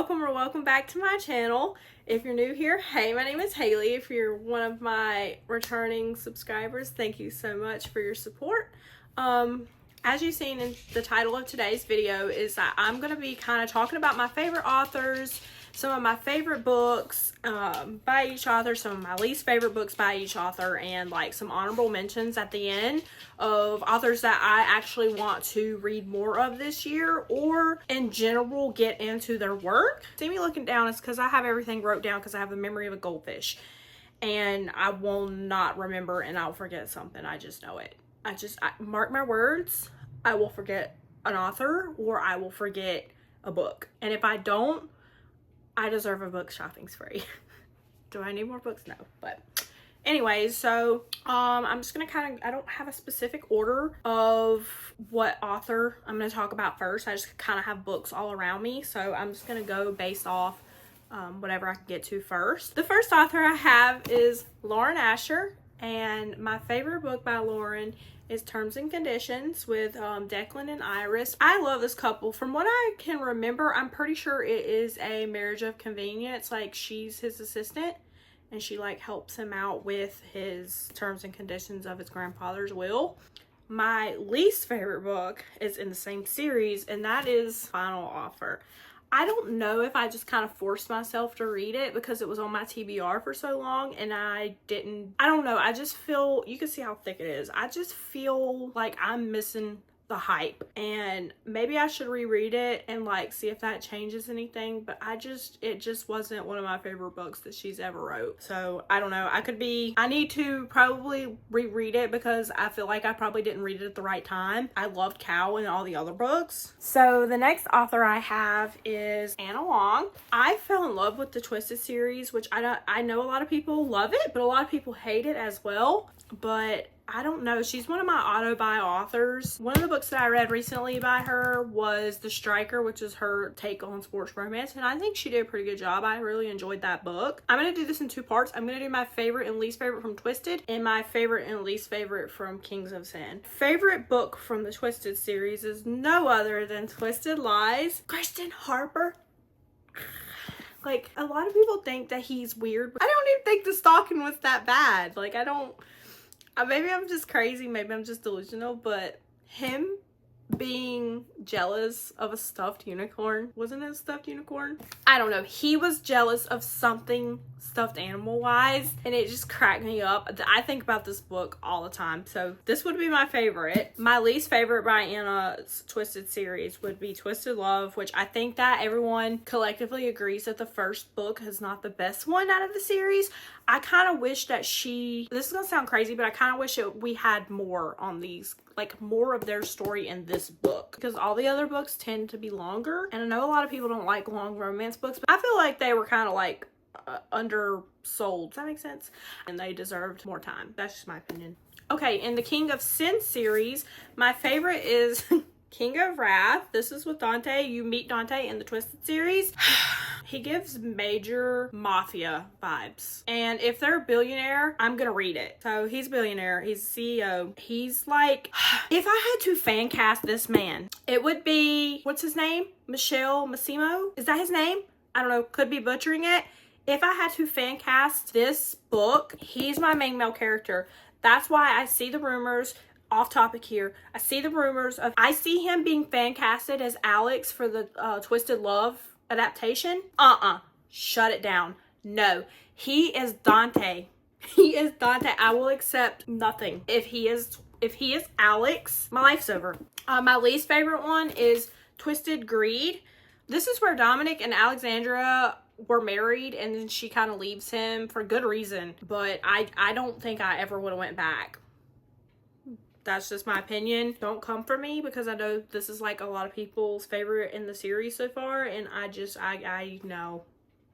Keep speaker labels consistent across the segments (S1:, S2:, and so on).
S1: welcome or welcome back to my channel. If you're new here, hey, my name is Haley. If you're one of my returning subscribers, thank you so much for your support. As you've seen in the title of today's video is that I'm going to be kind of talking about my favorite authors, some of my favorite books by each author, some of my least favorite books by each author, and like some honorable mentions at the end of authors that I actually want to read more of this year, or in general get into their work. See me looking down, it's because I have everything wrote down because I have the memory of a goldfish and I will not remember and I'll forget something. I just know it. I mark my words, I will forget an author or I will forget a book. And if I don't, I deserve a book shopping spree. Do I need more books? No. But anyways, so I'm just gonna I don't have a specific order of what author I'm gonna talk about first. I just kind of have books all around me, so I'm just gonna go based off whatever I can get to first. The first author I have is Lauren Asher, and my favorite book by Lauren is Terms and Conditions with Declan and Iris. I love this couple. From what I can remember, I'm pretty sure it is a marriage of convenience. Like, she's his assistant and she like helps him out with his terms and conditions of his grandfather's will. My least favorite book is in the same series, and that is Final Offer. I don't know if I just kind of forced myself to read it because it was on my TBR for so long and I don't know. I just feel, you can see how thick it is. I just feel like I'm missing the hype, and maybe I should reread it and like see if that changes anything, but it just wasn't one of my favorite books that she's ever wrote. So I don't know. I need to probably reread it because I feel like I probably didn't read it at the right time. I loved Cow and all the other books. So the next author I have is Anna Long. I fell in love with the Twisted series, which I know a lot of people love it, but a lot of people hate it as well. But I don't know. She's one of my auto-buy authors. One of the books that I read recently by her was The Striker, which is her take on sports romance, and I think she did a pretty good job. I really enjoyed that book. I'm going to do this in two parts. I'm going to do my favorite and least favorite from Twisted and my favorite and least favorite from Kings of Sin. Favorite book from the Twisted series is no other than Twisted Lies. Kristen Harper. Like, a lot of people think that he's weird, but I don't even think the stalking was that bad. Like, maybe I'm just crazy, maybe I'm just delusional, but him being jealous of a stuffed unicorn, wasn't it a stuffed unicorn? I don't know, he was jealous of something stuffed animal wise, and it just cracked me up. I think about this book all the time, so this would be my favorite. My least favorite by Anna's Twisted series would be Twisted Love, which I think that everyone collectively agrees that the first book is not the best one out of the series. I kind of wish that this is gonna sound crazy, but I kind of wish we had more on these, like more of their story in this book, because all the other books tend to be longer, and I know a lot of people don't like long romance books, but I feel like they were kind of like undersold. Does that make sense? And they deserved more time. That's just my opinion. Okay, in the King of Sin series, my favorite is King of Wrath. This is with Dante. You meet Dante in the Twisted series. He gives major mafia vibes. And if they're a billionaire, I'm gonna read it. So he's a billionaire. He's a CEO. He's like, if I had to fan cast this man, it would be, what's his name? Michelle Massimo? Is that his name? I don't know. Could be butchering it. If I had to fan cast this book, he's my main male character. That's why I see the rumors. Off topic here, I see the rumors I see him being fan casted as Alex for the Twisted Love adaptation. Shut it down. No, he is Dante. He is Dante. I will accept nothing. If he is Alex, my life's over. My least favorite one is Twisted Greed. This is where Dominic and Alexandra were married, and then she kind of leaves him for good reason, but I don't think I ever would have went back. That's just my opinion. Don't come for me, because I know this is like a lot of people's favorite in the series so far, and I know.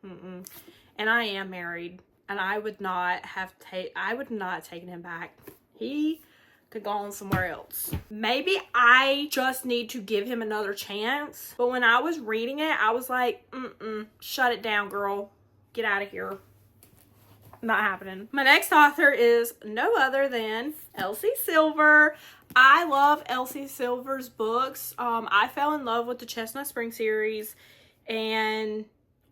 S1: And I am married, and I would not taken him back. He could go on somewhere else. Maybe I just need to give him another chance, but when I was reading it, I was like, shut it down, girl. Get out of here. Not happening. My next author is no other than Elsie Silver. I love Elsie Silver's books. I fell in love with the Chestnut Spring series, and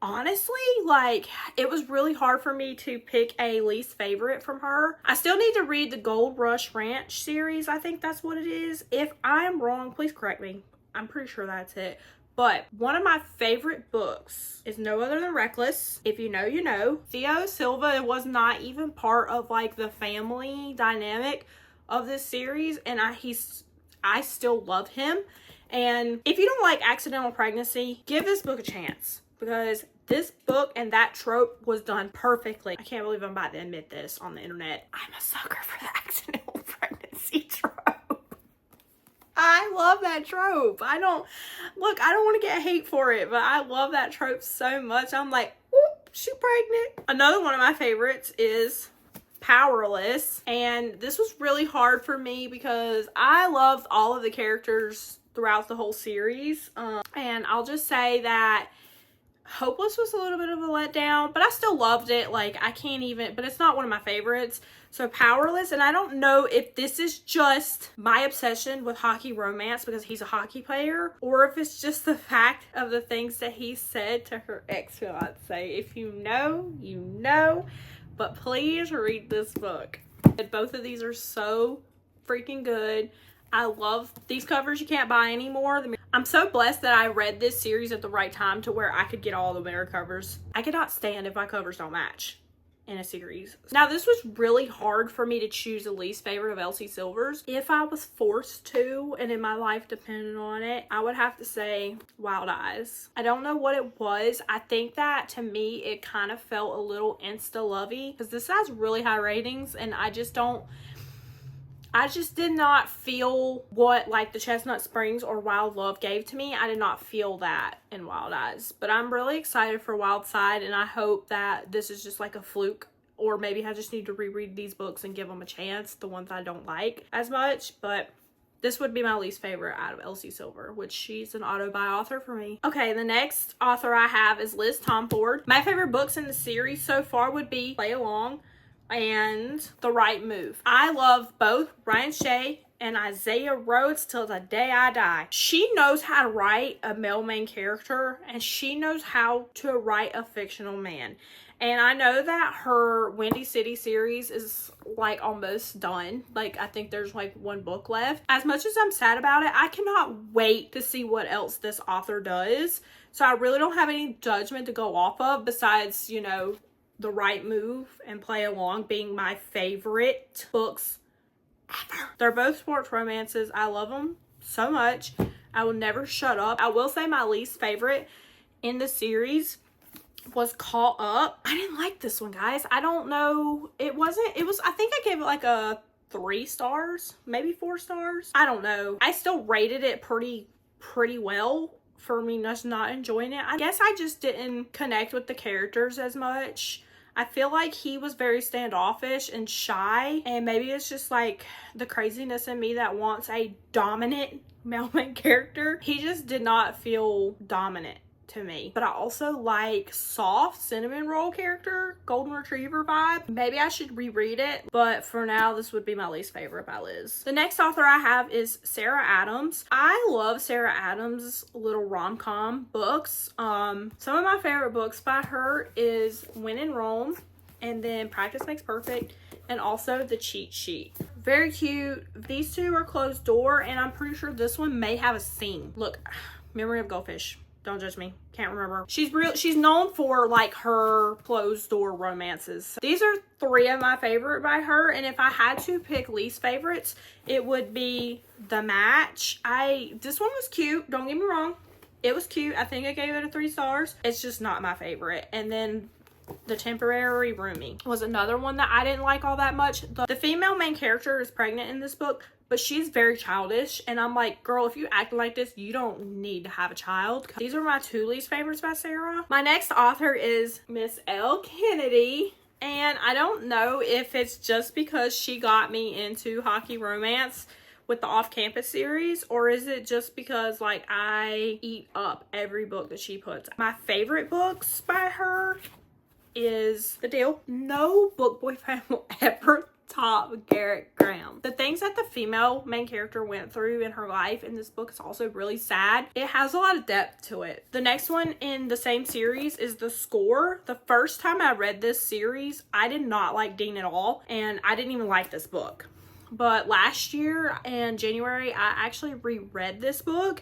S1: honestly, like, it was really hard for me to pick a least favorite from her. I still need to read the Gold Rush Ranch series. I think that's what it is. If I'm wrong, please correct me. I'm pretty sure that's it. But one of my favorite books is no other than Reckless. If you know, you know. Theo Silva was not even part of like the family dynamic of this series, and I still love him. And if you don't like accidental pregnancy, give this book a chance, because this book and that trope was done perfectly. I can't believe I'm about to admit this on the internet. I'm a sucker for the accidental pregnancy trope. I love that trope. I don't want to get hate for it, but I love that trope so much. I'm like, whoop, she's pregnant. Another one of my favorites is Powerless. And this was really hard for me because I loved all of the characters throughout the whole series. And I'll just say that Hopeless was a little bit of a letdown, but I still loved it. Like, I can't even, but it's not one of my favorites. So Powerless, and I don't know if this is just my obsession with hockey romance because he's a hockey player, or if it's just the fact of the things that he said to her ex-fiance. If you know, you know, but please read this book. Both of these are so freaking good. I love these covers you can't buy anymore. I'm so blessed that I read this series at the right time to where I could get all the mirror covers. I cannot stand if my covers don't match in a series. Now, this was really hard for me to choose the least favorite of Elsie Silver's. If I was forced to, and if my life depended on it, I would have to say Wild Eyes. I don't know what it was. I think that to me, it kind of felt a little insta-lovey because this has really high ratings, and I just did not feel what like the Chestnut Springs or Wild Love gave to me. I did not feel that in Wild Eyes. But I'm really excited for Wild Side, and I hope that this is just like a fluke, or maybe I just need to reread these books and give them a chance, the ones I don't like as much. But this would be my least favorite out of Elsie Silver, which she's an auto-buy author for me. Okay, the next author I have is Liz Tomford. My favorite books in the series so far would be Play Along and The Right Move. I love both Ryan Shea and Isaiah Rhodes till the day I die. She knows how to write a male main character, and she knows how to write a fictional man. And I know that her Windy City series is like almost done. Like, I think there's like one book left. As much as I'm sad about it, I cannot wait to see what else this author does. So I really don't have any judgment to go off of besides, you know, The Right Move and Play Along being my favorite books ever. They're both sports romances. I love them so much. I will never shut up. I will say my least favorite in the series was Caught Up. I didn't like this one, guys. I don't know. I think I gave it like a 3 stars, maybe 4 stars. I don't know. I still rated it pretty well for me just not enjoying it. I guess I just didn't connect with the characters as much. I feel like he was very standoffish and shy, and maybe it's just like the craziness in me that wants a dominant male main character. He just did not feel dominant to me. But I also like soft cinnamon roll character, golden retriever vibe. Maybe I should reread it, but for now this would be my least favorite by Liz. The next author I have is Sarah Adams. I love Sarah Adams' little rom-com books. Some of my favorite books by her is When in Rome, and then Practice Makes Perfect, and also The Cheat Sheet. Very cute. These two are closed door, and I'm pretty sure this one may have a scene. Look, Memory of Goldfish. Don't judge me. Can't remember. She's known for like her closed door romances. These are 3 of my favorite by her. And if I had to pick least favorites, it would be The Match. This one was cute. Don't get me wrong. It was cute. I think I gave it a 3 stars. It's just not my favorite. And then The Temporary Roomie was another one that I didn't like all that much. The female main character is pregnant in this book, but she's very childish, and I'm like, girl, if you act like this, you don't need to have a child. These are my 2 least favorites by Sarah. My next author is Miss L. Kennedy, and I don't know if it's just because she got me into hockey romance with the off-campus series, or is it just because like I eat up every book that she puts. My favorite books by her is The Deal. No book boyfriend will ever top Garrett Graham. The things that the female main character went through in her life in this book is also really sad. It has a lot of depth to it. The next one in the same series is The Score. The first time I read this series, I did not like Dean at all, and I didn't even like this book. But last year in January, I actually reread this book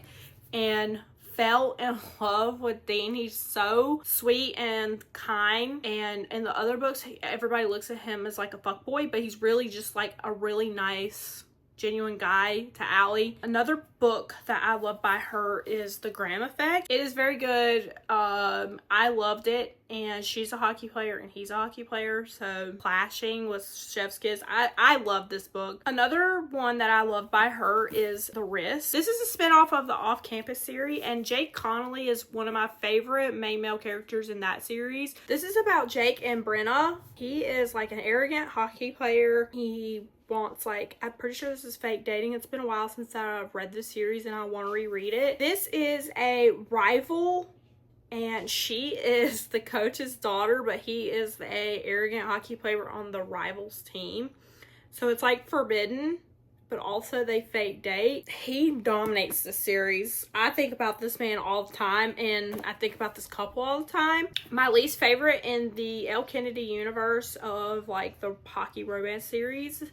S1: and fell in love with Dean. He's so sweet and kind, and in the other books everybody looks at him as like a fuckboy, but he's really just like a really nice, genuine guy to Allie. Another book that I love by her is The Graham Effect. It is very good. I loved it, and she's a hockey player and he's a hockey player, so clashing with chef's kiss. I love this book. Another one that I love by her is The Risk. This is a spinoff of the Off Campus series, and Jake Connolly is one of my favorite main male characters in that series. This is about Jake and Brenna. He is like an arrogant hockey player. He wants, like, I'm pretty sure this is fake dating. It's been a while since I've read this series and I want to reread it. This is a rival, and she is the coach's daughter, but he is a arrogant hockey player on the rival's team. So it's like forbidden, but also they fake date. He dominates the series. I think about this man all the time, and I think about this couple all the time. My least favorite in the Elle Kennedy universe of like the hockey romance series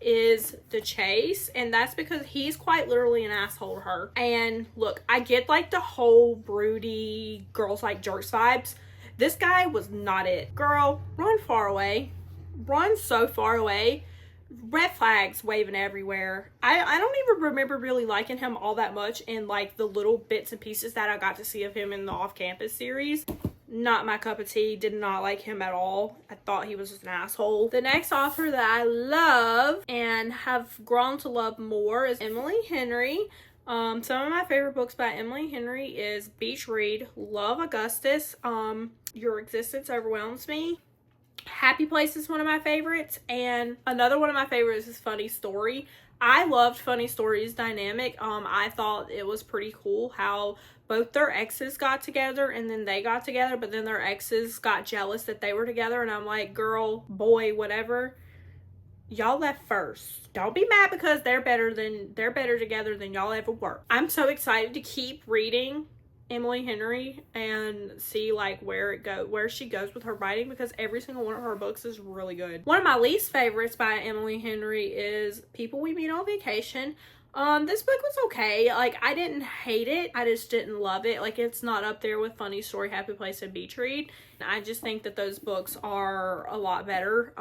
S1: is The Chase, and that's because he's quite literally an asshole to her. And look, I get like the whole broody girls like jerks vibes. This guy was not it. Girl, run far away. Run so far away. Red flags waving everywhere. I don't even remember really liking him all that much in like the little bits and pieces that I got to see of him in the Off-Campus series. Not my cup of tea. Did not like him at all. I thought he was just an asshole. The next author that I love and have grown to love more is Emily Henry. Some of my favorite books by Emily Henry is Beach Read, Love Augustus, Your Existence Overwhelms Me. Happy Place is one of my favorites, and another one of my favorites is Funny Story. I loved Funny Story's dynamic. I thought it was pretty cool how both their exes got together and then they got together, but then their exes got jealous that they were together, and I'm like, girl, boy, whatever. Y'all left first. Don't be mad because they're better together than y'all ever were. I'm so excited to keep reading Emily Henry and see like where she goes with her writing, because every single one of her books is really good. One of my least favorites by Emily Henry is People We Meet on Vacation. This book was okay. Like, I didn't hate it, I just didn't love it. Like, it's not up there with Funny Story, Happy Place, and Beach Read. I just think that those books are a lot better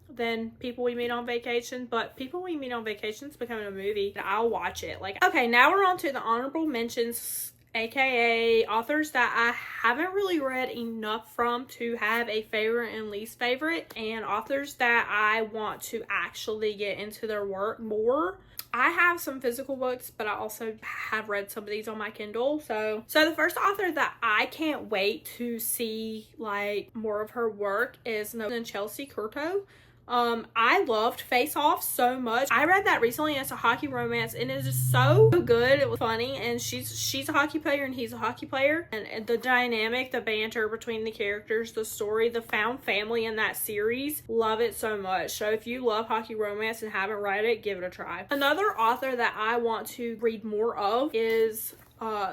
S1: than People We Meet on Vacation, but People We Meet on Vacation is becoming a movie. I'll watch it. Like, okay, now we're on to the honorable mentions, aka authors that I haven't really read enough from to have a favorite and least favorite, and authors that I want to actually get into their work more. I have some physical books, but I also have read some of these on my Kindle. So the first author that I can't wait to see like more of her work is Chelsea Curto. I loved Face Off so much. I read that recently, and it's a hockey romance, and it is just so good. It was funny, and she's a hockey player and he's a hockey player, and the dynamic, the banter between the characters, the story, the found family in that series, love it so much. So if you love hockey romance and haven't read it, give it a try. Another author that I want to read more of is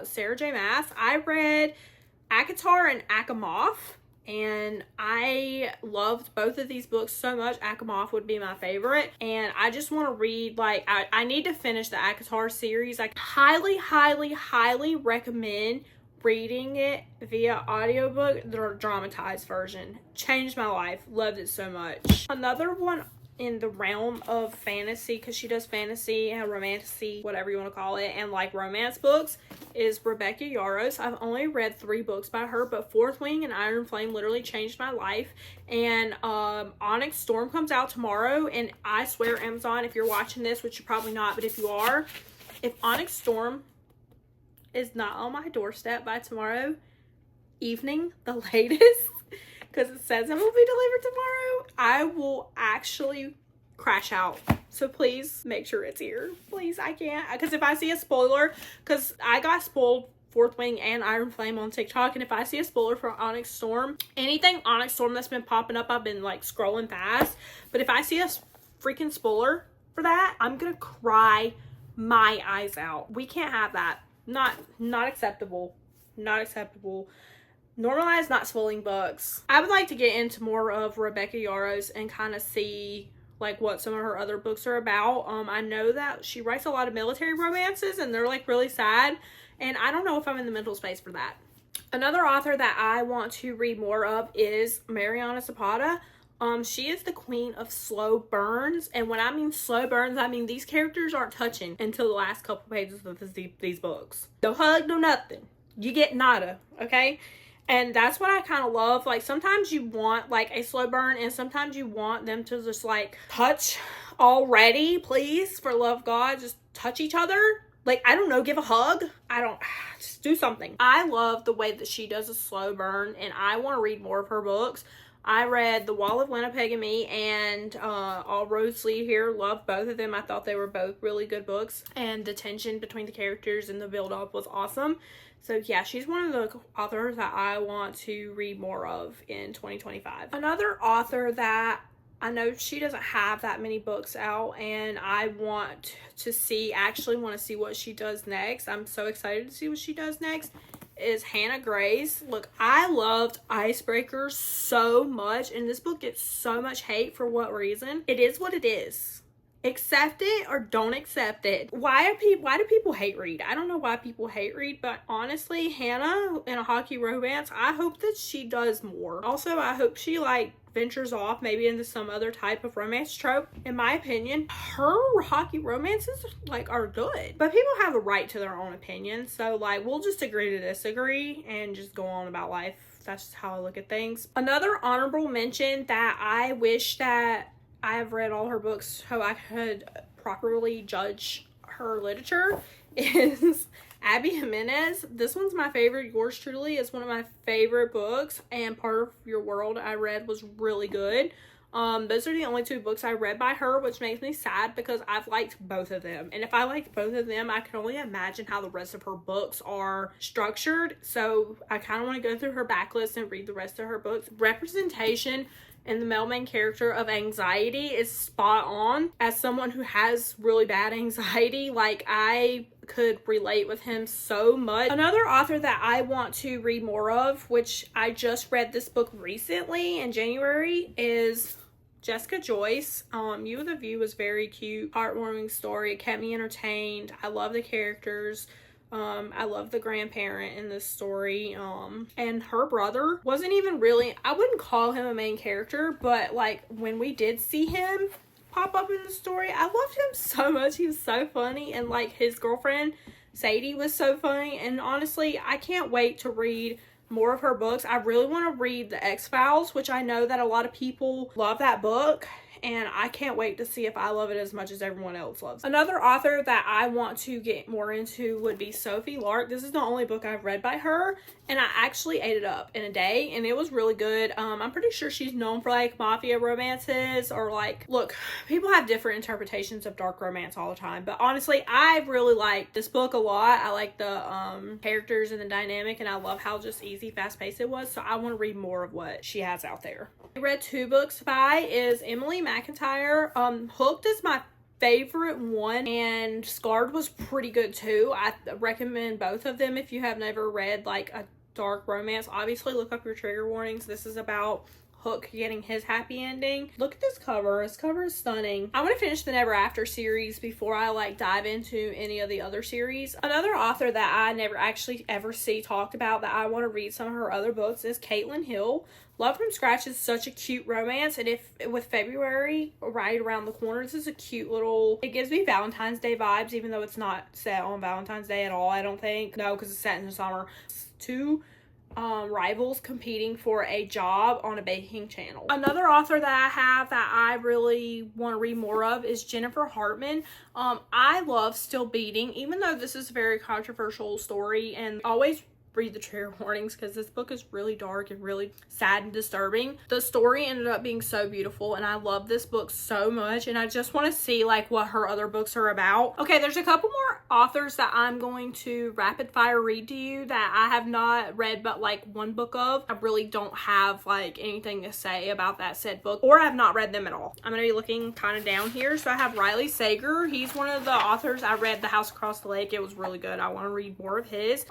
S1: Sarah J. Maas. I read Akatar and Akamoth, and I loved both of these books so much. Akamoth would be my favorite, and I just want to read, like, I need to finish the Akatar series. I highly recommend reading it via audiobook, the dramatized version. Changed my life. Loved it so much. Another one in the realm of fantasy, because she does fantasy and romantasy, whatever you want to call it, and like romance books, is Rebecca Yarros. I've only read 3 books by her, but Fourth Wing and Iron Flame literally changed my life. And Onyx Storm comes out tomorrow, and I swear, Amazon, if you're watching this, which you're probably not, but if you are, if Onyx Storm is not on my doorstep by tomorrow evening, the latest, because it says it will be delivered tomorrow, I will actually crash out. So please make sure it's here. Please, I can't. Because if I see a spoiler, because I got spoiled Fourth Wing and Iron Flame on TikTok, and if I see a spoiler for Onyx Storm, anything Onyx Storm that's been popping up, I've been like scrolling past. But if I see a freaking spoiler for that, I'm gonna cry my eyes out. We can't have that. Not acceptable. Not acceptable. Normalize not spoiling books. I would like to get into more of Rebecca Yarros and kind of see like what some of her other books are about. I know that she writes a lot of military romances and they're like really sad, and I don't know if I'm in the mental space for that. Another author that I want to read more of is Mariana Zapata. She is the queen of slow burns, and when I mean slow burns, I mean these characters aren't touching until the last couple pages of these books. No hug, no nothing. You get nada, okay? And that's what I kind of love. Like, sometimes you want like a slow burn, and sometimes you want them to just like touch already. Please, for love of God, just touch each other. Like, I don't know, give a hug. Just do something. I love the way that she does a slow burn, and I want to read more of her books. I read The Wall of Winnipeg and Me and All Roads Lead Here. Loved both of them. I thought they were both really good books, and the tension between the characters and the build-up was awesome. So yeah, she's one of the authors that I want to read more of in 2025. Another author that I know she doesn't have that many books out, and I want to see what she does next. I'm so excited to see what she does next, is Hannah Grace. Look, I loved Icebreaker so much, and this book gets so much hate. For what reason? It is what it is. Accept it or don't accept it. Why do people hate read? I don't know why people hate read, but honestly, Hannah in a hockey romance, I hope that she does more. Also, I hope she like ventures off maybe into some other type of romance trope. In my opinion, her hockey romances like are good, but people have a right to their own opinion. So like, we'll just agree to disagree and just go on about life. That's just how I look at things. Another honorable mention that I wish that I have read all her books so I could properly judge her literature is Abby Jimenez. This one's my favorite. Yours Truly is one of my favorite books, and Part of Your World I read was really good. Those are the only two books I read by her, which makes me sad because I've liked both of them. And if I liked both of them, I can only imagine how the rest of her books are structured. So I kind of want to go through her backlist and read the rest of her books. Representation and the male main character of anxiety is spot on. As someone who has really bad anxiety, like, I could relate with him so much. Another author that I want to read more of, which I just read this book recently in January, is Jessica Joyce. You of the View was very cute, heartwarming story. It kept me entertained. I love the characters. I love the grandparent in this story, and her brother wasn't even really, I wouldn't call him a main character, but like when we did see him pop up in the story, I loved him so much. He was so funny, and like his girlfriend Sadie was so funny, and honestly, I can't wait to read more of her books. I really want to read The X-Files, which I know that a lot of people love that book, and I can't wait to see if I love it as much as everyone else loves it. Another author that I want to get more into would be Sophie Lark. This is the only book I've read by her, and I actually ate it up in a day, and it was really good. I'm pretty sure she's known for like mafia romances, or like, look, people have different interpretations of dark romance all the time, but honestly, I really like this book a lot. I like the characters and the dynamic, and I love how just easy, fast-paced it was, so I want to read more of what she has out there. I read 2 books by is Emily McIntyre. Hooked is my favorite one, and Scarred was pretty good too. I recommend both of them if you have never read like a dark romance. Obviously, look up your trigger warnings. This is about Hook getting his happy ending. Look at this cover. This cover is stunning. I want to finish the Never After series before I like dive into any of the other series. Another author that I never actually ever see talked about that I want to read some of her other books is Caitlin Hill. Love from Scratch is such a cute romance, and if with February right around the corner, this is a cute little, it gives me Valentine's Day vibes, even though it's not set on Valentine's Day at all, I don't think. No, because it's set in the summer. 2 rivals competing for a job on a baking channel. Another author that I have that I really want to read more of is Jennifer Hartman. I love Still Beating, even though this is a very controversial story and always read the trigger warnings because this book is really dark and really sad and disturbing. The story ended up being so beautiful and I love this book so much, and I just want to see like what her other books are about. Okay, there's a couple more authors that I'm going to rapid fire read to you that I have not read but like one book of. I really don't have like anything to say about that said book, or I've not read them at all. I'm going to be looking kind of down here. So I have Riley Sager. He's one of the authors. I read The House Across the Lake. It was really good. I want to read more of his.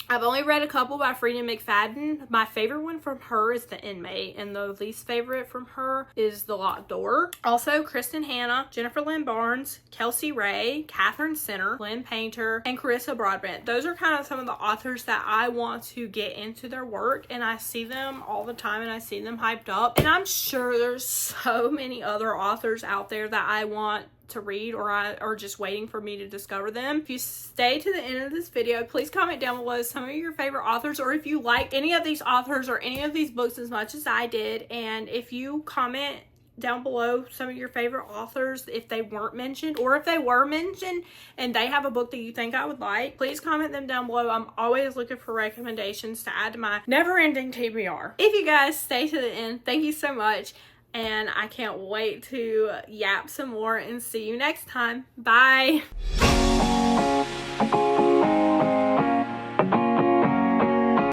S1: I've only read a couple by Freida McFadden. My favorite one from her is The Inmate, and the least favorite from her is The Locked Door. Also, Kristen Hanna, Jennifer Lynn Barnes, Kelsey Ray, Catherine Sinner, Lynn Painter, and Carissa Broadbent. Those are kind of some of the authors that I want to get into their work, and I see them all the time and I see them hyped up. And I'm sure there's so many other authors out there that I want to read or are just waiting for me to discover them. If you stay to the end of this video, please comment down below some of your favorite authors, or if you like any of these authors or any of these books as much as I did. And if you comment down below some of your favorite authors, if they weren't mentioned, or if they were mentioned and they have a book that you think I would like, please comment them down below. I'm always looking for recommendations to add to my never-ending TBR. If you guys stay to the end, thank you so much. And I can't wait to yap some more and see you next time. Bye.